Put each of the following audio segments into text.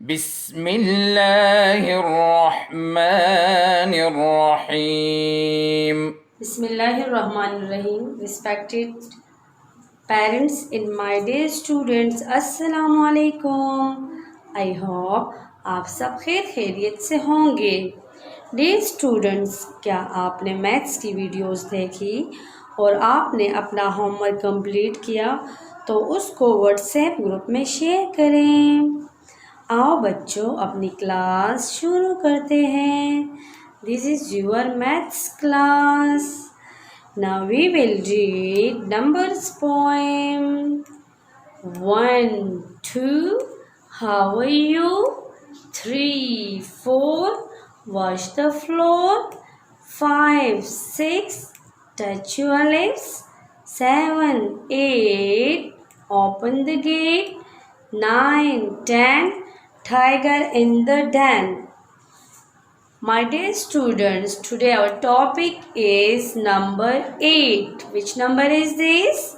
Bismillahirrahmanirrahim. Bismillahirrahmanirrahim. Respected parents and my dear students, Assalamu alaikum. I hope आप सब खैरियत से होंगे। डियर स्टूडेंट्स, क्या आपने मैथ्स की वीडियोस देखी और आपने अपना होमवर्क कंप्लीट किया तो उसको व्हाट्सएप ग्रुप में शेयर करें। आओ बच्चों, अपनी क्लास शुरू करते हैं। This is your maths class. Now we will read numbers poem. 1, 2, how are you? 3, 4, wash the floor. 5, 6, touch your lips. 7, 8, open the gate. 9, 10, tiger in the den. My dear students, today our topic is number 8. Which number is this?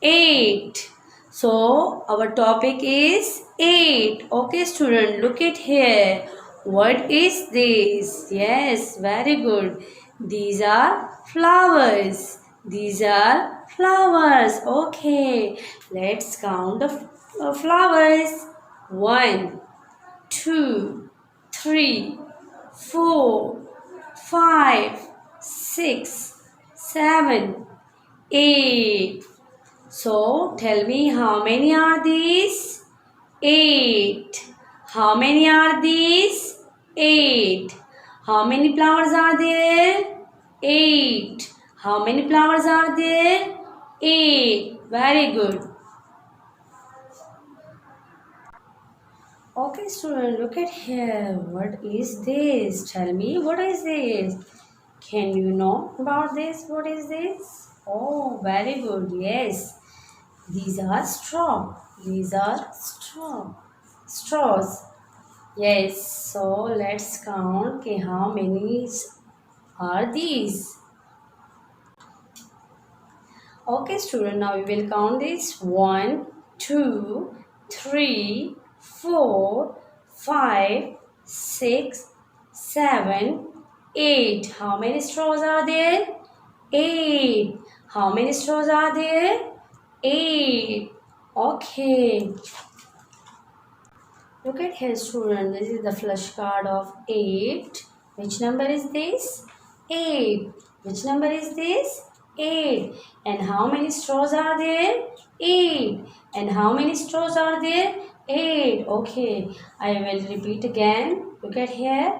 8. So, our topic is 8. Okay, student, look at here. What is this? Yes, very good. These are flowers. These are flowers. Okay, let's count the flowers. 1, 2, 3, 4, 5, 6, 7, 8. So tell me, how many are these? 8. How many are these? 8. How many flowers are there? 8. How many flowers are there? 8. Very good. Okay, student, look at here. What is this? Tell me, what is this? Can you know about this? What is this? Oh, very good. Yes. These are straw. These are straws. Yes. So let's count. Okay, how many are these? Okay, student, now we will count this. 1, 2, 3, 4, 5, 6, 7, 8. How many straws are there? 8. How many straws are there? 8. Okay. Look at here, student. This is the flashcard of 8. Which number is this? 8. Which number is this? 8. And how many straws are there? 8. And how many straws are there? 8. Okay. I will repeat again. Look at here.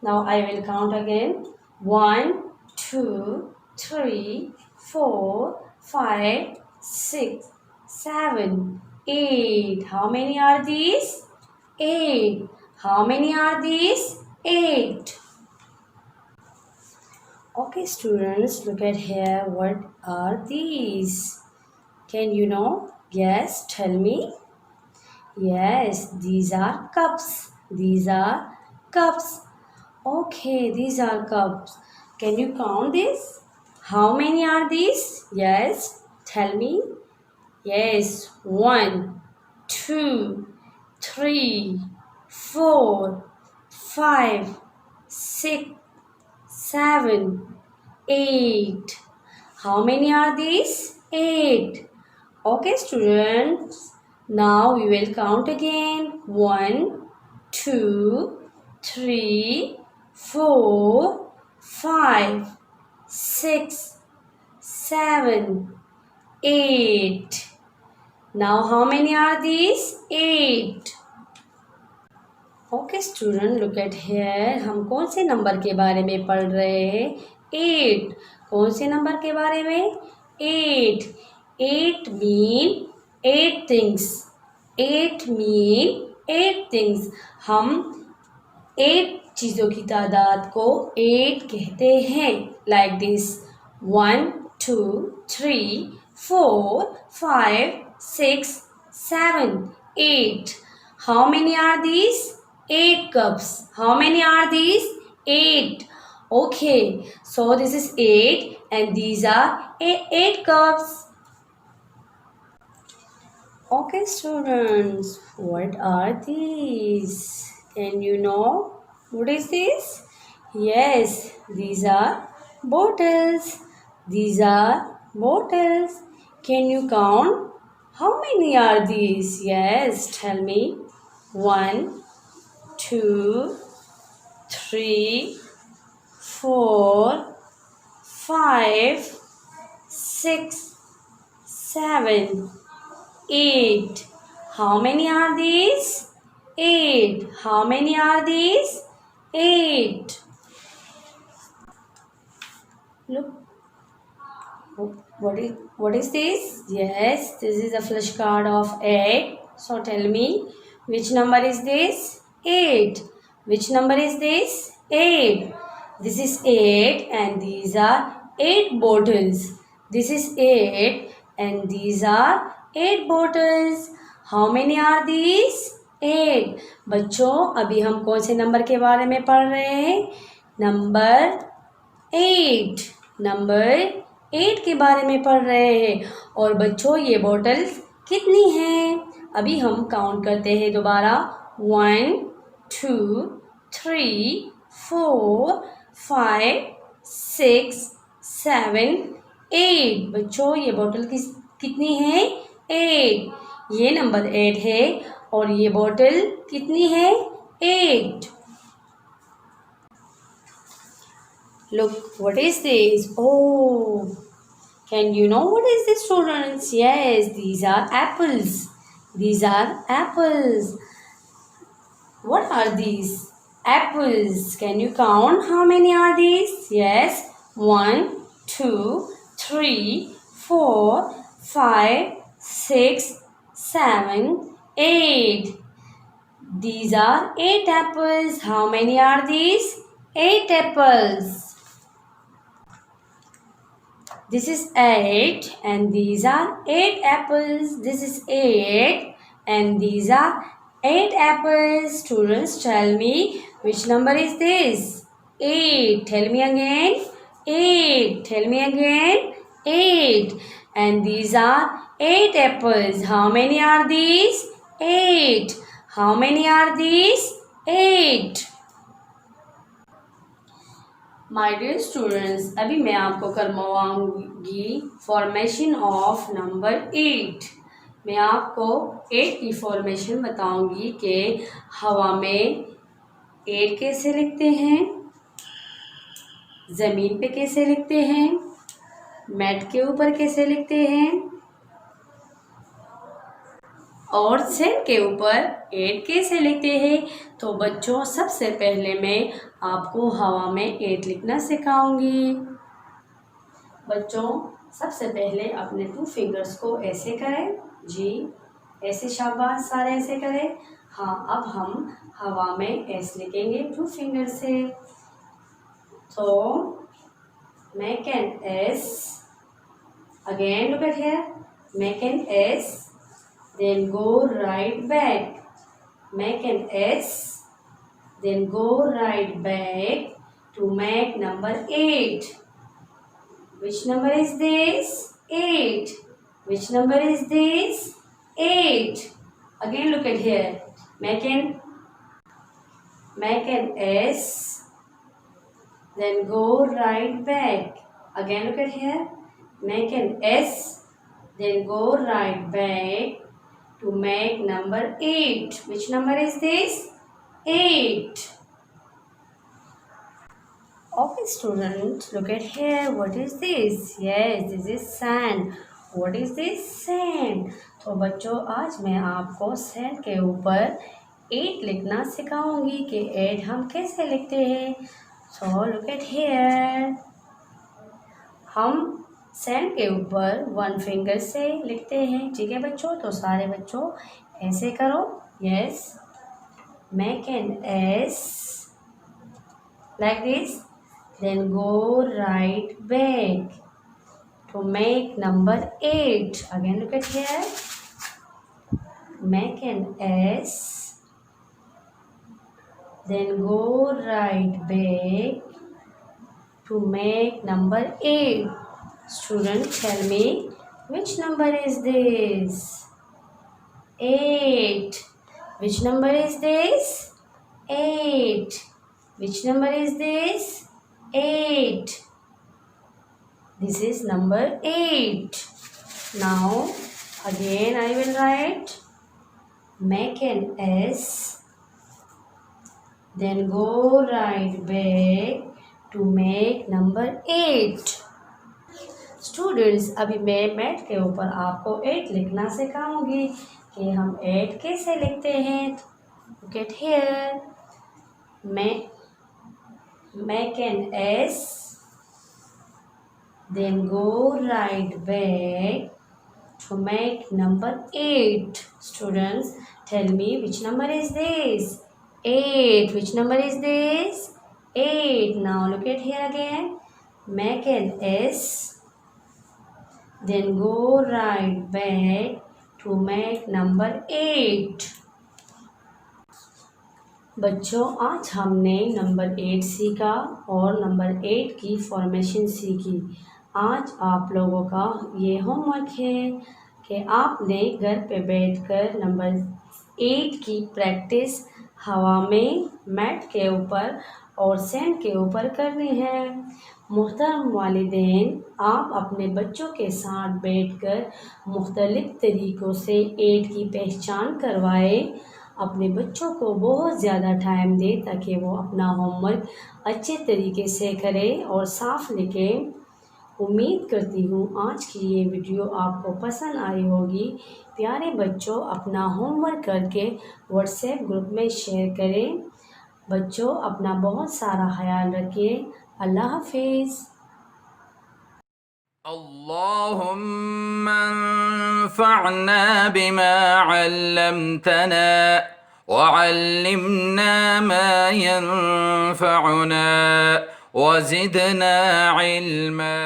Now I will count again. 1, 2, 3, 4, 5, 6, 7, 8. How many are these? 8. How many are these? 8. Okay, students, look at here. What are these? Can you know? Yes, tell me. Yes, these are cups. These are cups. Okay, these are cups. Can you count this? How many are these? Yes, tell me. Yes, 1, 2, 3, 4, 5, 6, 7, 8. How many are these? 8. Okay, students. Now we will count again. 1, 2, 3, 4, 5, 6, 7, 8. Now how many are these? 8. Okay student, look at here. हम कौन से number के बारे में पढ़ रहे हैं? 8. कौन से नंबर के बारे में? 8. 8 मीन 8 थिंग्स. 8 mean 8 things. हम 8 चीज़ों की तादाद को 8 कहते हैं. Like this. 1, 2, 3, 4, 5, 6, 7, 8. How many are these? 8 cups. How many are these? 8. Okay, so this is 8 and these are 8 cups. Okay, students, what are these? Can you know what is this? Yes, these are bottles. These are bottles. Can you count? How many are these? Yes, tell me. One, two, three, four, five, six, seven, 8. How many are these? 8. How many are these? 8. Look, what is this? Yes, this is a flashcard of 8. So tell me, which number is this? 8. Which number is this? 8. This is 8 and these are 8 bottles. This is 8 and these are 8 bottles. How many are these? 8. बच्चों अभी हम कौन से number के बारे में पढ़ रहे हैं? नंबर 8. नंबर 8 के बारे में पढ़ रहे हैं। और बच्चों ये बॉटल्स कितनी हैं? अभी हम काउंट करते हैं दोबारा। 1 2 3 4 5 6 7 8। बच्चों ये बॉटल कितनी है? 8। ये नंबर 8 है और ये बॉटल कितनी है? 8। Look, what is this? Oh, can you know what is this, students? Yes, these are apples. These are apples. What are these? Apples. Can you count? How many are these? Yes, 1, 2, 3, 4, 5, 6, 7, 8. These are 8 apples. How many are these? 8 apples. This is 8 and these are 8 apples. This is 8 and these are 8 apples. Students, tell me which number is this? 8. Tell me again. 8. Tell me again. 8. And these are 8 apples. How many are these? 8. How many are these? 8. My dear students, अभी मैं आपको करवाऊंगी formation of number 8। मैं आपको 8 की formation बताऊंगी कि हवा में 8 कैसे लिखते हैं, ज़मीन पे कैसे लिखते हैं, मैट के ऊपर कैसे लिखते हैं और सेल के ऊपर 8 कैसे लिखते हैं। तो बच्चों सबसे पहले मैं आपको हवा में 8 लिखना सिखाऊंगी। बच्चों सबसे पहले अपने 2 फिंगर्स को ऐसे करें। जी ऐसे, शाबाश, सारे ऐसे करें। हाँ, अब हम हवा में एस लिखेंगे 2 फिंगर से। तो make an S, again look at here, make an S, then go right back, make an S, then go right back to make number 8. Which number is this? 8. Which number is this? 8. Again look at here, make an S, then go right back. Again look at here, make an S, then go right back to make number 8. Which number is this? 8. Okay students, look at here. What is this? Yes, this is sand. What is this? Sand. तो बच्चों आज मैं आपको sand के ऊपर 8 लिखना सिखाऊंगी कि 8 हम कैसे लिखते हैं। So look at here. हम सैंड के ऊपर 1 फिंगर से लिखते हैं। ठीक है बच्चों, तो सारे बच्चों ऐसे करो। Yes, make an S like this, then go right back to make number 8. Again look at here, make an S, then go right back to make number 8. Students, tell me which number is this? 8. Which number is this? 8. Which number is this? 8. This is number 8. Now again I will write, make an S, then go right back to make number 8. Students, अभी मैं math के ऊपर आपको 8 लिखना सिखाऊंगी कि हम 8 कैसे लिखते हैं. Get here. Make an S, then go right back to make number 8. Students, tell me which number is this? 8. Which number is this? 8. Now look at here again. Make an S, then go right back to make number 8. बच्चों, आज हमने number 8 सीखा और number 8 की formation सीखी. आज आप लोगों का ये होमवर्क है कि आपने घर पे बैठकर नंबर 8 की प्रैक्टिस हवा में, मैट के ऊपर और सैंड के ऊपर करनी है. मोहतरम वालिदैन, आप अपने बच्चों के साथ बैठकर मुख्तलिफ तरीक़ों से 8 की पहचान करवाएं. अपने बच्चों को बहुत ज़्यादा टाइम दें ताकि वो अपना होमवर्क अच्छे तरीके से करें और साफ लिखें. उम्मीद करती हूँ आज की ये वीडियो आपको पसंद आई होगी. प्यारे बच्चों, अपना होमवर्क करके व्हाट्सएप ग्रुप में शेयर करें. बच्चों, अपना बहुत सारा ख्याल रखिए. अल्लाह हाफिज़. اللهم انفعنا بما علمتنا وعلمنا ما ينفعنا وزدنا علما.